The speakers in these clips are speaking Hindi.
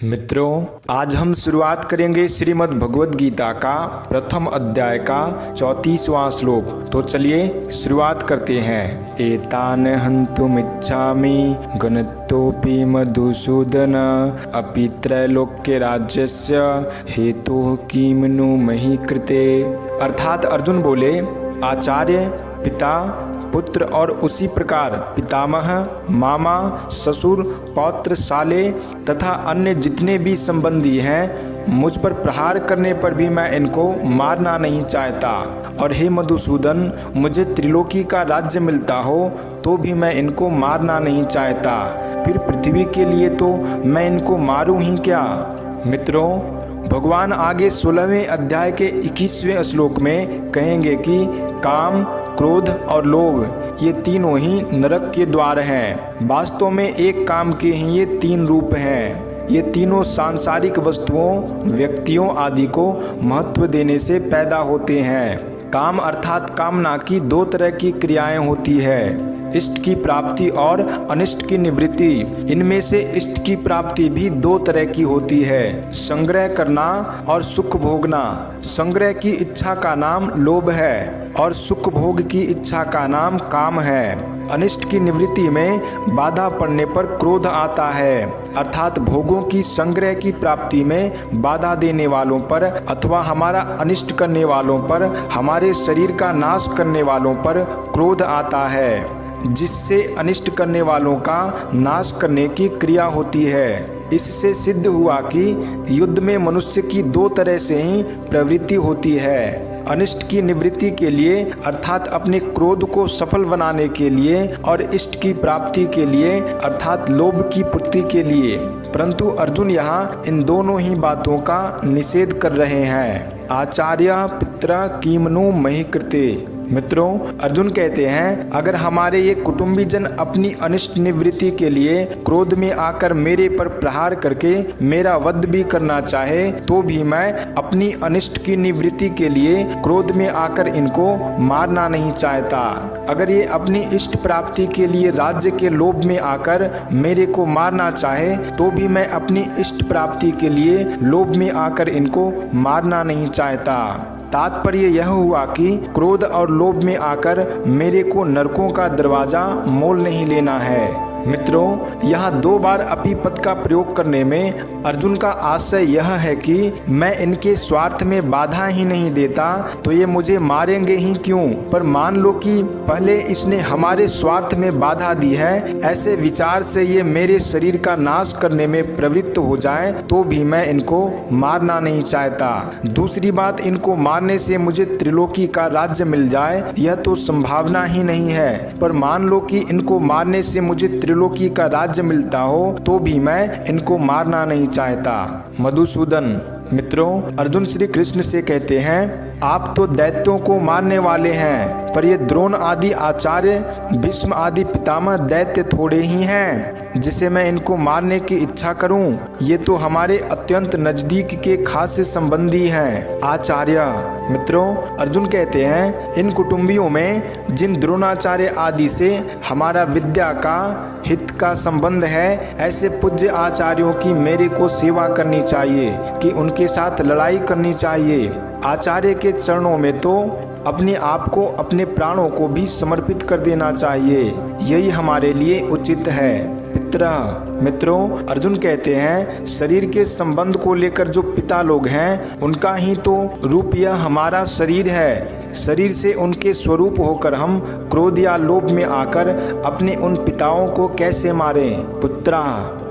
मित्रों, आज हम शुरुआत करेंगे श्रीमद् भगवद गीता का प्रथम अध्याय का 34वां श्लोक। तो चलिए शुरुआत करते हैं। एतान हन्तुमिच्छामि गणतोऽपि मधुसूदन अपि त्रैलोक्य राज्यस्य हेतुः किमनु मही कृते। अर्थात अर्जुन बोले, आचार्य, पिता, पुत्र और उसी प्रकार पितामह, मामा, ससुर, पौत्र, साले तथा अन्य जितने भी संबंधी हैं, मुझ पर प्रहार करने पर भी मैं इनको मारना नहीं चाहता। और हे मधुसूदन, मुझे त्रिलोकी का राज्य मिलता हो तो भी मैं इनको मारना नहीं चाहता। फिर पृथ्वी के लिए तो मैं इनको मारूं ही क्या। मित्रों, भगवान आगे 16वें अध्याय के 21वें श्लोक में कहेंगे कि काम, क्रोध और लोभ ये तीनों ही नरक के द्वार हैं। वास्तव में एक काम के ही ये तीन रूप हैं। ये तीनों सांसारिक वस्तुओं, व्यक्तियों आदि को महत्व देने से पैदा होते हैं। काम अर्थात कामना की दो तरह की क्रियाएं होती है, इष्ट की प्राप्ति और अनिष्ट की निवृत्ति। इनमें से इष्ट की प्राप्ति भी दो तरह की होती है, संग्रह करना और सुख भोगना। संग्रह की इच्छा का नाम लोभ है और सुख भोग की इच्छा का नाम काम है। अनिष्ट की निवृत्ति में बाधा पड़ने पर क्रोध आता है, अर्थात भोगों की संग्रह की प्राप्ति में बाधा देने वालों पर अथवा हमारा अनिष्ट करने वालों पर, हमारे शरीर का नाश करने वालों पर क्रोध आता है, जिससे अनिष्ट करने वालों का नाश करने की क्रिया होती है। इससे सिद्ध हुआ कि युद्ध में मनुष्य की दो तरह से ही प्रवृत्ति होती है, अनिष्ट की निवृत्ति के लिए अर्थात अपने क्रोध को सफल बनाने के लिए, और इष्ट की प्राप्ति के लिए अर्थात लोभ की पूर्ति के लिए। परंतु अर्जुन यहाँ इन दोनों ही बातों का निषेध कर रहे हैं। आचार्य पितरा कीमनु मही कृते। मित्रों, अर्जुन कहते हैं, अगर हमारे ये कुटुंबीजन अपनी अनिष्ट निवृत्ति के लिए क्रोध में आकर मेरे पर प्रहार करके मेरा वध भी करना चाहे तो भी मैं अपनी अनिष्ट की निवृत्ति के लिए क्रोध में आकर इनको मारना नहीं चाहता। अगर ये अपनी इष्ट प्राप्ति के लिए राज्य के लोभ में आकर मेरे को मारना चाहे तो भी मैं अपनी इष्ट प्राप्ति के लिए लोभ में आकर इनको मारना नहीं चाहता। तात्पर्य यह हुआ कि क्रोध और लोभ में आकर मेरे को नरकों का दरवाजा मोल नहीं लेना है। मित्रों, यहाँ दो बार अपि पद का प्रयोग करने में अर्जुन का आशय यह है कि मैं इनके स्वार्थ में बाधा ही नहीं देता तो ये मुझे मारेंगे ही क्यों। पर मान लो कि पहले इसने हमारे स्वार्थ में बाधा दी है, ऐसे विचार से ये मेरे शरीर का नाश करने में प्रवृत्त हो जाए तो भी मैं इनको मारना नहीं चाहता। दूसरी बात, इनको मारने से मुझे त्रिलोकी का राज्य मिल जाए यह तो संभावना ही नहीं है। पर मान लो कि इनको मारने से मुझे त्रिलोकी का राज्य मिलता हो तो भी मैं इनको मारना नहीं चाहता। मधुसूदन। मित्रों, अर्जुन श्री कृष्ण से कहते हैं, आप तो दैत्यों को मारने वाले हैं, पर ये द्रोण आदि आचार्य, भीष्म आदि पितामह दैत्य थोड़े ही हैं जिसे मैं इनको मारने की इच्छा करूं। ये तो हमारे अत्यंत नजदीक के खास संबंधी हैं। आचार्य। मित्रों, अर्जुन कहते हैं, इन कुटुंबियों में जिन द्रोणाचार्य आदि से हमारा विद्या का, हित का संबंध है, ऐसे पूज्य आचार्यों की मेरे को सेवा करनी चाहिए कि उनके साथ लड़ाई करनी चाहिए। आचार्य के चरणों में तो अपने आप को, अपने प्राणों को भी समर्पित कर देना चाहिए। यही हमारे लिए उचित है। पितरा। मित्रों, अर्जुन कहते हैं, शरीर के संबंध को लेकर जो पिता लोग हैं उनका ही तो रूप यह हमारा शरीर है। शरीर से उनके स्वरूप होकर हम क्रोध या लोभ में आकर अपने उन पिताओं को कैसे मारें। पुत्रा।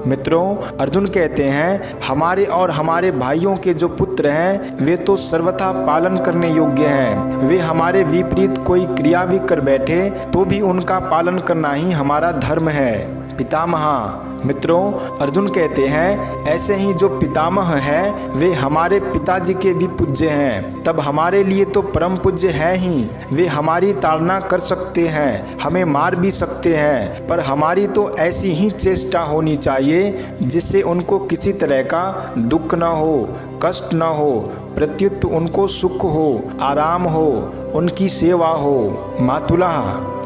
मित्रों, अर्जुन कहते हैं, हमारे और हमारे भाइयों के जो पुत्र हैं वे तो सर्वथा पालन करने योग्य हैं। वे हमारे विपरीत कोई क्रिया भी कर बैठे तो भी उनका पालन करना ही हमारा धर्म है। पितामह। मित्रों, अर्जुन कहते हैं, ऐसे ही जो पितामह हैं वे हमारे पिताजी के भी पूज्य हैं, तब हमारे लिए तो परम पूज्य है ही। वे हमारी ताड़ना कर सकते हैं, हमें मार भी सकते हैं, पर हमारी तो ऐसी ही चेष्टा होनी चाहिए जिससे उनको किसी तरह का दुख न हो, कष्ट न हो, प्रत्युत उनको सुख हो, आराम हो, उनकी सेवा हो। मातुला।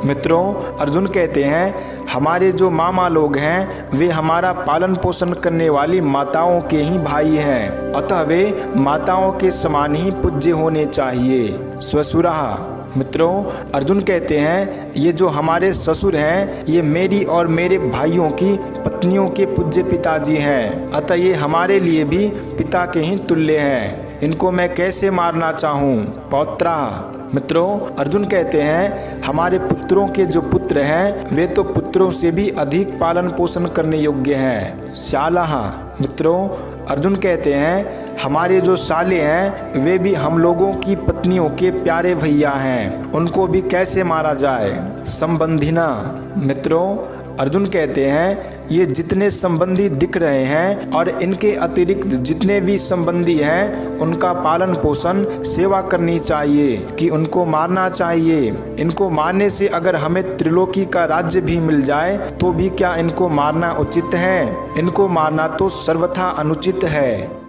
मित्रों, अर्जुन कहते हैं हमारे जो मामा लोग हैं वे हमारा पालन पोषण करने वाली माताओं के ही भाई हैं, अतः वे माताओं के समान ही पूज्य होने चाहिए। स्वसुरः। मित्रों, अर्जुन कहते हैं ये जो हमारे ससुर हैं ये मेरी और मेरे भाइयों की पत्नियों के पूज्य पिताजी हैं, अतः ये हमारे लिए भी पिता के ही तुल्य हैं। इनको मैं कैसे मारना चाहूँ? पौत्रा। मित्रों, अर्जुन कहते हैं हमारे पुत्रों के जो पुत्र हैं वे तो पुत्रों से भी अधिक पालन पोषण करने योग्य हैं। शालः। मित्रों, अर्जुन कहते हैं हमारे जो साले हैं वे भी हम लोगों की पत्नियों के प्यारे भैया हैं, उनको भी कैसे मारा जाए? संबंधिना। मित्रों, अर्जुन कहते हैं ये जितने संबंधी दिख रहे हैं और इनके अतिरिक्त जितने भी संबंधी हैं उनका पालन पोषण सेवा करनी चाहिए कि उनको मारना चाहिए। इनको मारने से अगर हमें त्रिलोकी का राज्य भी मिल जाए तो भी क्या इनको मारना उचित है? इनको मारना तो सर्वथा अनुचित है।